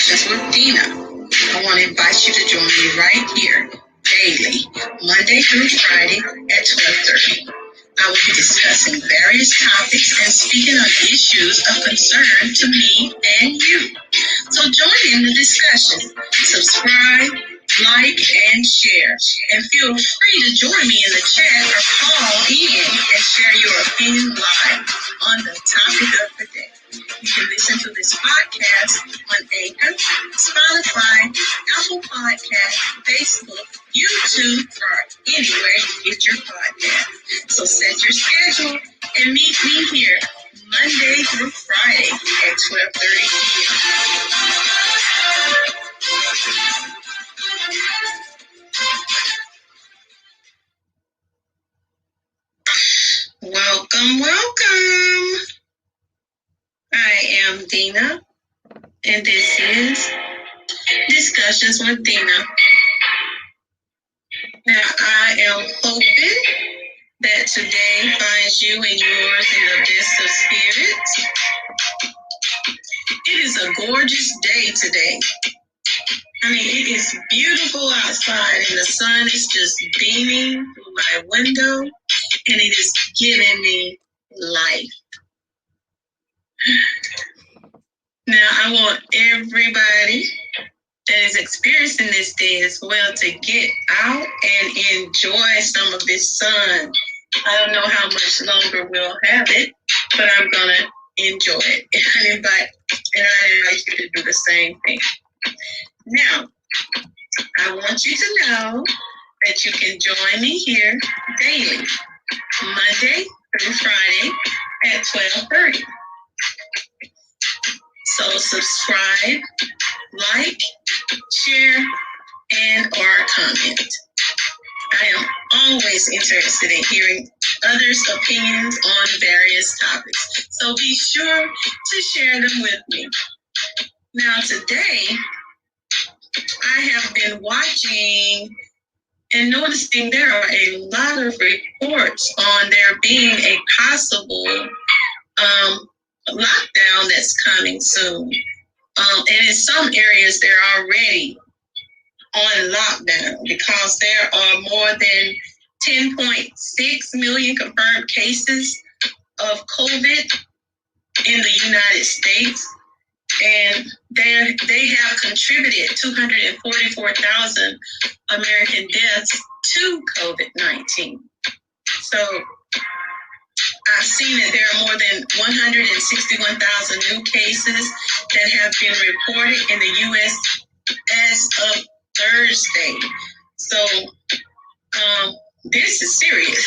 Discussions with Dena. I want to invite you to join me right here daily, Monday through Friday at 12:30. I will be discussing various topics and speaking on issues of concern to me and you. So join in the discussion. Subscribe, like, and share. And feel free to join me in the chat or call in and share your opinion live on the topic of the day. You can listen to this podcast on Anchor, Spotify, Apple Podcasts, Facebook, YouTube, or anywhere you get your podcast. So set your schedule and meet me here Monday through Friday at 12:30 p.m. Welcome, welcome. I am Dena, and this is Discussions with Dena. Now, I am hoping that today finds you and yours in the best of spirits. It is a gorgeous day today. I mean, it is beautiful outside, and the sun is just beaming through my window, and it is giving me life. Now, I want everybody that is experiencing this day as well to get out and enjoy some of this sun. I don't know how much longer we'll have it, but I'm going to enjoy it. And I invite you to do the same thing. Now, I want you to know that you can join me here daily, Monday through Friday at 12:30. So subscribe, like, share, and or comment. I am always interested in hearing others' opinions on various topics. So be sure to share them with me. Now today, I have been watching and noticing there are a lot of reports on there being a possible lockdown that's coming soon. And in some areas, they're already on lockdown because there are more than 10.6 million confirmed cases of COVID in the United States. And they have contributed 244,000 American deaths to COVID-19. So I've seen that there are more than 161,000 new cases that have been reported in the U.S. as of Thursday. So this is serious.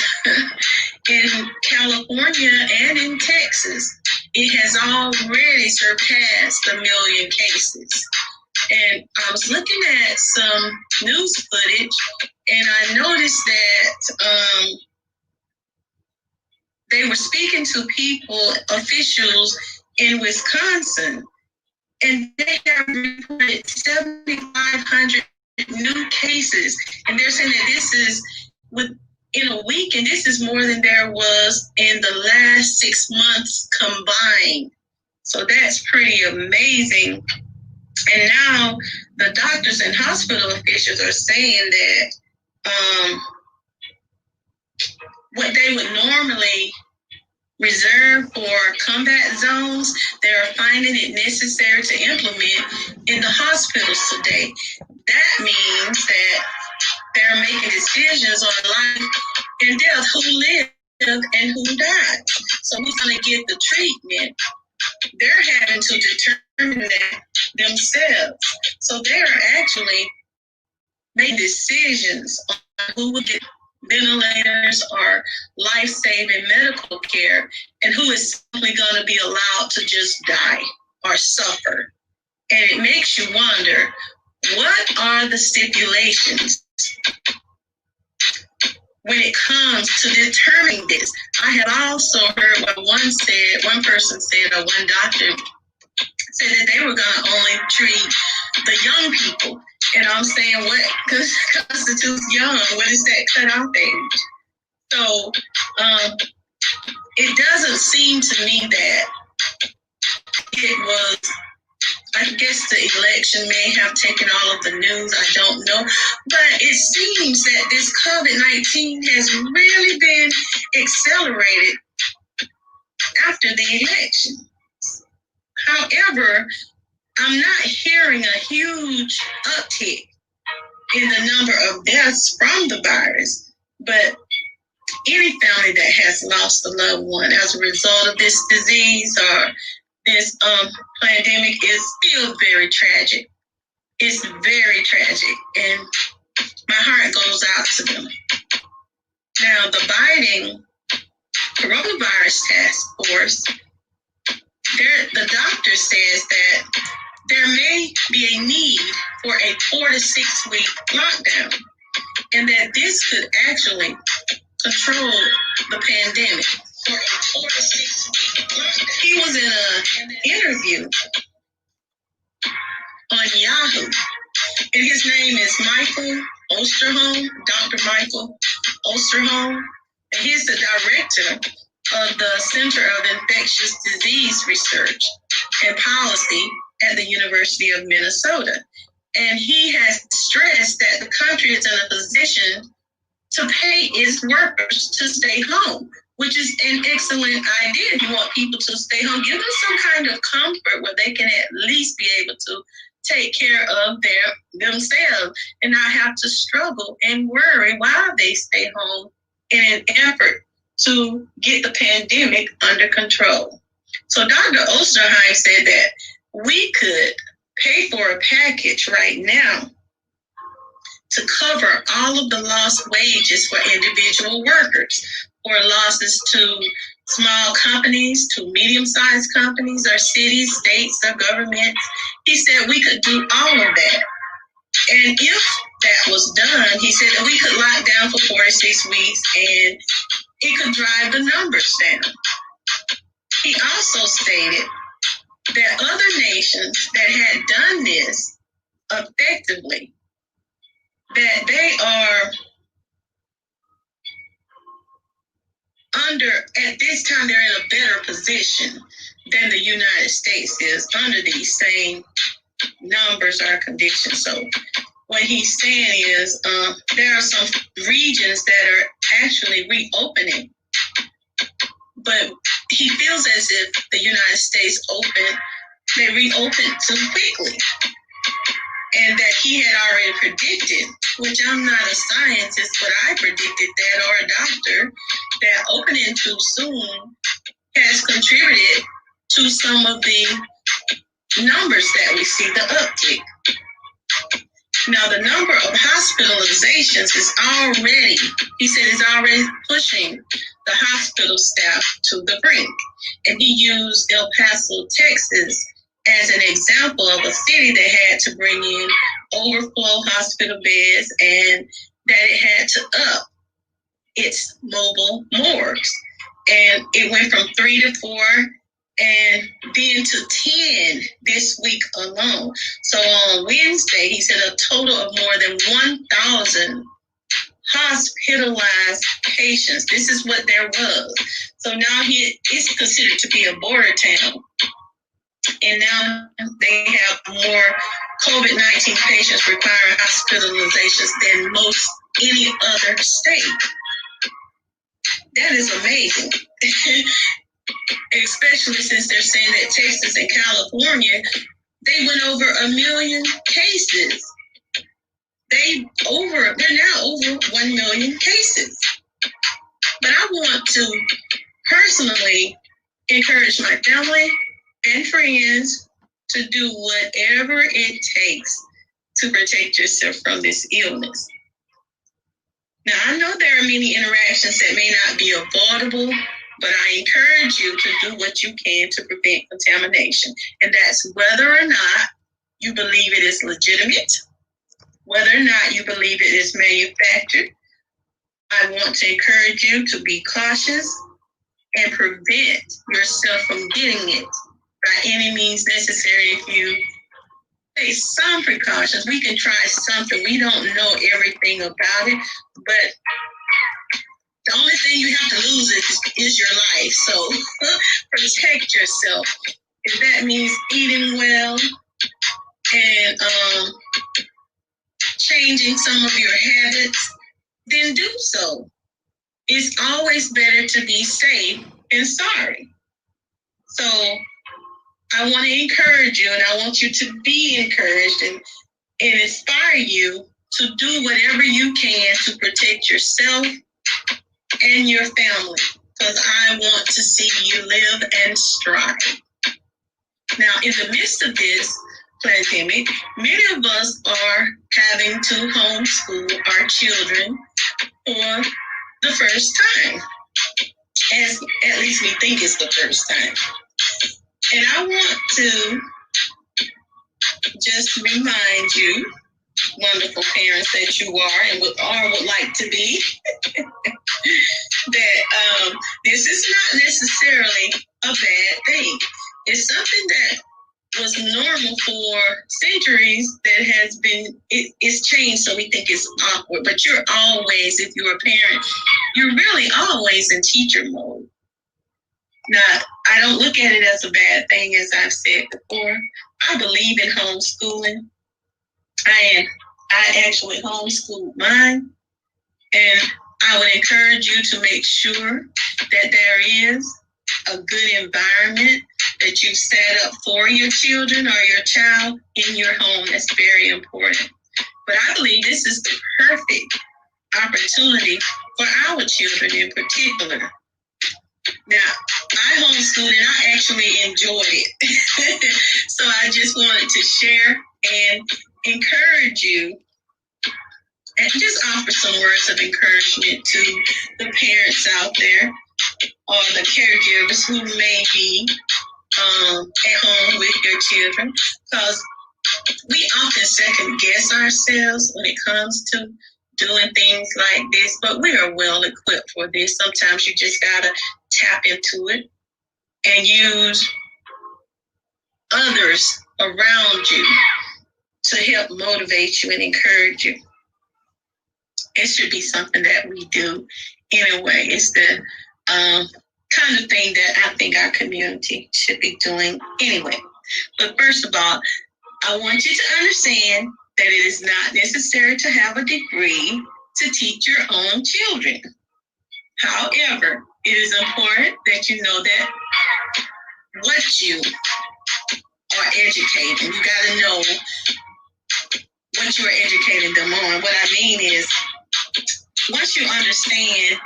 In California and in Texas, it has already surpassed 1 million cases. And I was looking at some news footage, and I noticed that they were speaking to officials in Wisconsin, and they have reported 7,500 new cases. And they're saying that this is in a week, and this is more than there was in the last 6 months combined. So that's pretty amazing. And now the doctors and hospital officials are saying that what they would normally reserve for combat zones, they're finding it necessary to implement in the hospitals today. That means that they're making decisions on life and death, who lived and who died. So who's going to get the treatment? They're having to determine that themselves. So they're actually making decisions on who will get ventilators or life-saving medical care and who is simply going to be allowed to just die or suffer. And it makes you wonder, what are the stipulations when it comes to determining this? I have also heard what one person said, or one doctor said that they were going to only treat the young people. And I'm saying, what constitutes young? What is that cutoff age? So it doesn't seem to me that it was, I guess the election may have taken all of the news. I don't know. But it seems that this COVID-19 has really been accelerated after the election. However, I'm not hearing a huge uptick in the number of deaths from the virus. But any family that has lost a loved one as a result of this disease or this pandemic is still very tragic. It's very tragic, and my heart goes out to them. Now, the Biden coronavirus task force, the doctor says that there may be a need for a 4 to 6 week lockdown, and that this could actually control the pandemic. For a 4 to 6 week lockdown. He was in an interview on Yahoo, and his name is Michael Osterholm, Dr. Michael Osterholm, and he's the director of the Center of Infectious Disease Research and Policy at the University of Minnesota. And he has stressed that the country is in a position to pay its workers to stay home, which is an excellent idea. You want people to stay home, give them some kind of comfort where they can at least be able to take care of themselves and not have to struggle and worry while they stay home in an effort to get the pandemic under control. So Dr. Osterheim said that we could pay for a package right now to cover all of the lost wages for individual workers or losses to small companies, to medium-sized companies or cities, states, or governments. He said we could do all of that. And if that was done, he said that we could lock down for 4 to 6 weeks and it could drive the numbers down. He also stated that other nations that had done this effectively, that they are at this time, they're in a better position than the United States is under these same numbers or conditions. So what he's saying is there are some regions that are actually reopening, but he feels as if the United States they reopened too quickly, and that he had already predicted, which I'm not a scientist, but I predicted that, or a doctor, that opening too soon has contributed to some of the numbers that we see, the uptick. Now, the number of hospitalizations is already, he said, is already pushing the hospital staff to the brink. And he used El Paso, Texas, as an example of a city that had to bring in overflow hospital beds and that it had to up its mobile morgues. And it went from 3 to 4 and then to 10 this week alone. So on Wednesday, he said a total of more than 1,000 hospitalized patients. This is what there was. So now it's considered to be a border town. And now they have more COVID-19 patients requiring hospitalizations than most any other state. That is amazing. Especially since they're saying that Texas and California, they went over 1 million cases. They're now over 1 million cases. But I want to personally encourage my family and friends to do whatever it takes to protect yourself from this illness. Now, I know there are many interactions that may not be avoidable, but I encourage you to do what you can to prevent contamination. And that's whether or not you believe it is legitimate, whether or not you believe it is manufactured. I want to encourage you to be cautious and prevent yourself from getting it by any means necessary. If you take some precautions, we can try something. We don't know everything about it, but the only thing you have to lose is your life. So protect yourself. If that means eating well, changing some of your habits, then do so. It's always better to be safe than sorry. So I want to encourage you, and I want you to be encouraged and inspire you to do whatever you can to protect yourself and your family, because I want to see you live and strive. Now, in the midst of this pandemic, many of us are having to homeschool our children for the first time, as at least we think it's the first time. And I want to just remind you, wonderful parents that you are and would like to be, that this is not necessarily a bad thing. It's something that was normal for centuries that has been, it's changed, so we think it's awkward. But you're always, if you're a parent, you're really always in teacher mode. Now, I don't look at it as a bad thing, as I've said before. I believe in homeschooling. I actually homeschooled mine, and I would encourage you to make sure that there is a good environment that you've set up for your children or your child in your home. That's very important. But I believe this is the perfect opportunity for our children in particular. Now, I homeschooled and I actually enjoyed it. So I just wanted to share and encourage you and just offer some words of encouragement to the parents out there or the caregivers who may be at home with your children, because we often second guess ourselves when it comes to doing things like this, but we are well equipped for this. Sometimes you just gotta tap into it and use others around you to help motivate you and encourage you. It should be something that we do anyway. It's the kind of thing that I think our community should be doing anyway. But first of all, I want you to understand that it is not necessary to have a degree to teach your own children. However, it is important that you know that what you are educating, you got to know what you are educating them on. What I mean is, once you understand,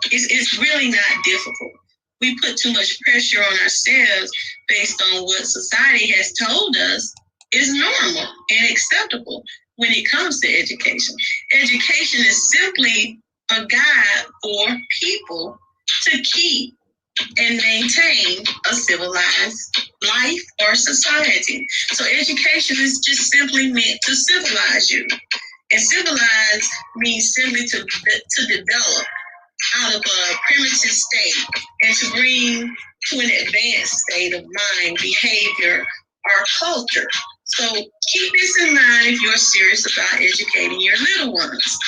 it's really not difficult. We put too much pressure on ourselves based on what society has told us is normal and acceptable when it comes to education. Education is simply a guide for people to keep and maintain a civilized life or society. So education is just simply meant to civilize you. And civilize means simply to develop out of a primitive state and to bring to an advanced state of mind, behavior, or culture. So keep this in mind if you're serious about educating your little ones.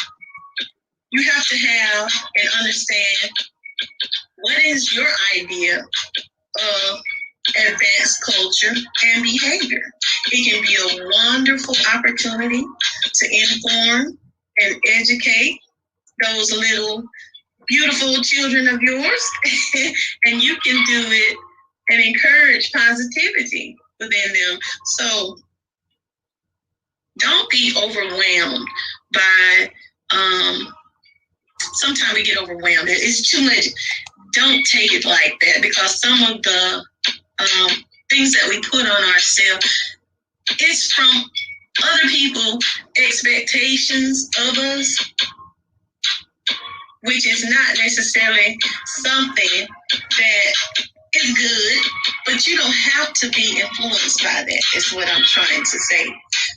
You have to have and understand what is your idea of advanced culture and behavior. It can be a wonderful opportunity to inform and educate those little beautiful children of yours, and you can do it and encourage positivity within them. So don't be overwhelmed by, sometimes we get overwhelmed. It's too much. Don't take it like that, because some of the things that we put on ourselves is from other people's expectations of us, which is not necessarily something that is good, but you don't have to be influenced by that, is what I'm trying to say.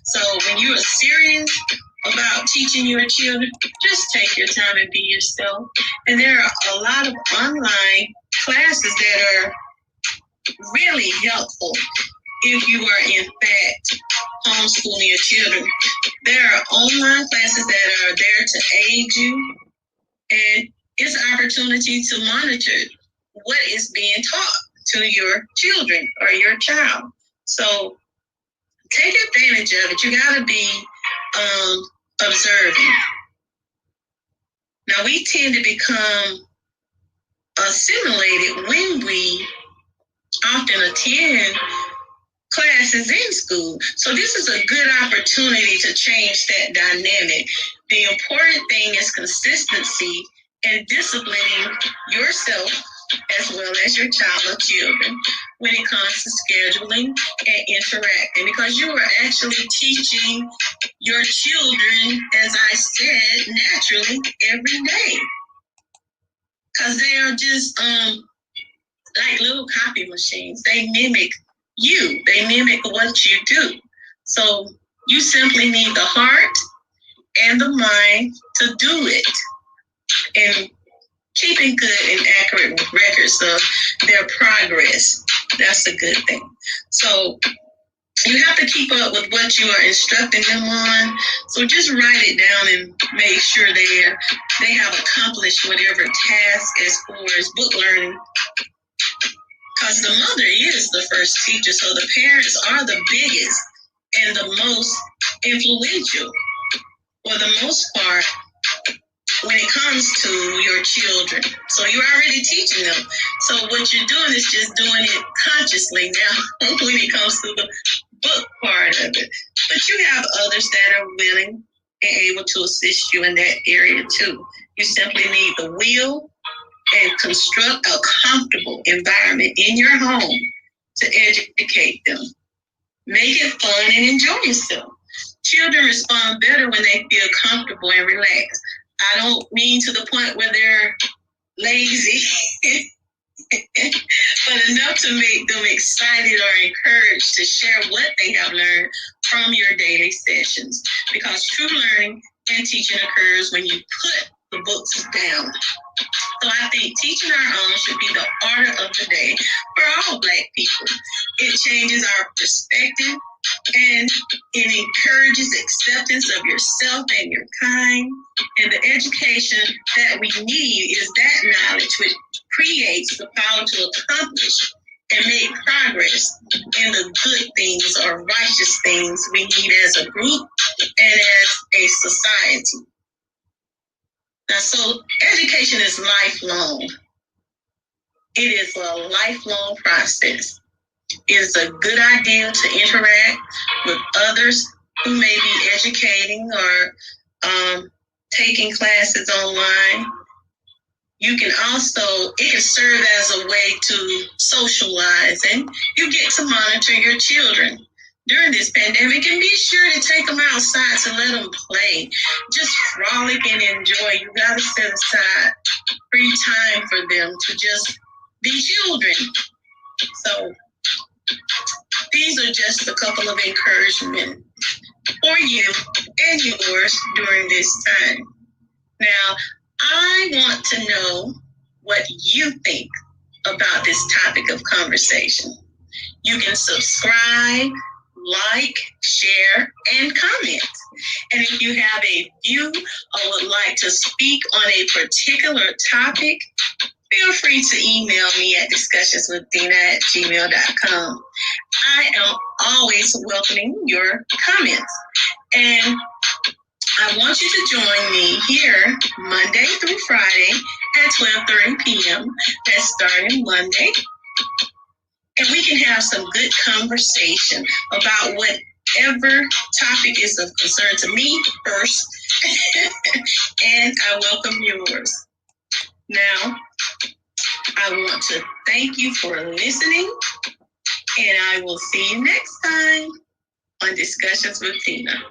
So when you are serious about teaching your children, just take your time and be yourself. And there are a lot of online classes that are really helpful if you are in fact homeschooling your children. There are online classes that are there to aid you, and it's an opportunity to monitor what is being taught to your children or your child. So take advantage of it. You got to be observing. Now, we tend to become assimilated when we often attend classes in school. So this is a good opportunity to change that dynamic. The important thing is consistency and disciplining yourself as well as your child or children when it comes to scheduling and interacting, because you are actually teaching your children, as I said, naturally every day. Because they are just like little copy machines. They mimic you. They mimic what you do. So you simply need the heart and the mind to do it. And keeping good and accurate records of their progress. That's a good thing. So you have to keep up with what you are instructing them on. So just write it down and make sure they have accomplished whatever task as far as book learning. Because the mother is the first teacher, so the parents are the biggest and the most influential, for the most part, when it comes to your children. So you're already teaching them. So what you're doing is just doing it consciously now when it comes to the book part of it. But you have others that are willing and able to assist you in that area too. You simply need the will and construct a comfortable environment in your home to educate them. Make it fun and enjoy yourself. Children respond better when they feel comfortable and relaxed. I don't mean to the point where they're lazy, but enough to make them excited or encouraged to share what they have learned from your daily sessions. Because true learning and teaching occurs when you put the books down. So I think teaching our own should be the order of the day for all Black people. It changes our perspective and it encourages acceptance of yourself and your kind. And the education that we need is that knowledge which creates the power to accomplish and make progress in the good things or righteous things we need as a group and as a society. Now, so education is lifelong. It is a lifelong process. It is a good idea to interact with others who may be educating or taking classes online. You can also, it can serve as a way to socialize, and you get to monitor your children during this pandemic, and be sure to take them outside to let them play. Just frolic and enjoy. You got to set aside free time for them to just be children. So these are just a couple of encouragement for you and yours during this time. Now, I want to know what you think about this topic of conversation. You can subscribe, like, share, and comment. And if you have a view or would like to speak on a particular topic, feel free to email me at discussionswithdena@gmail.com. I am always welcoming your comments. And I want you to join me here Monday through Friday at 12:30 p.m. That's starting Monday. And we can have some good conversation about whatever topic is of concern to me first. And I welcome yours. Now, I want to thank you for listening, and I will see you next time on Discussions with Dena.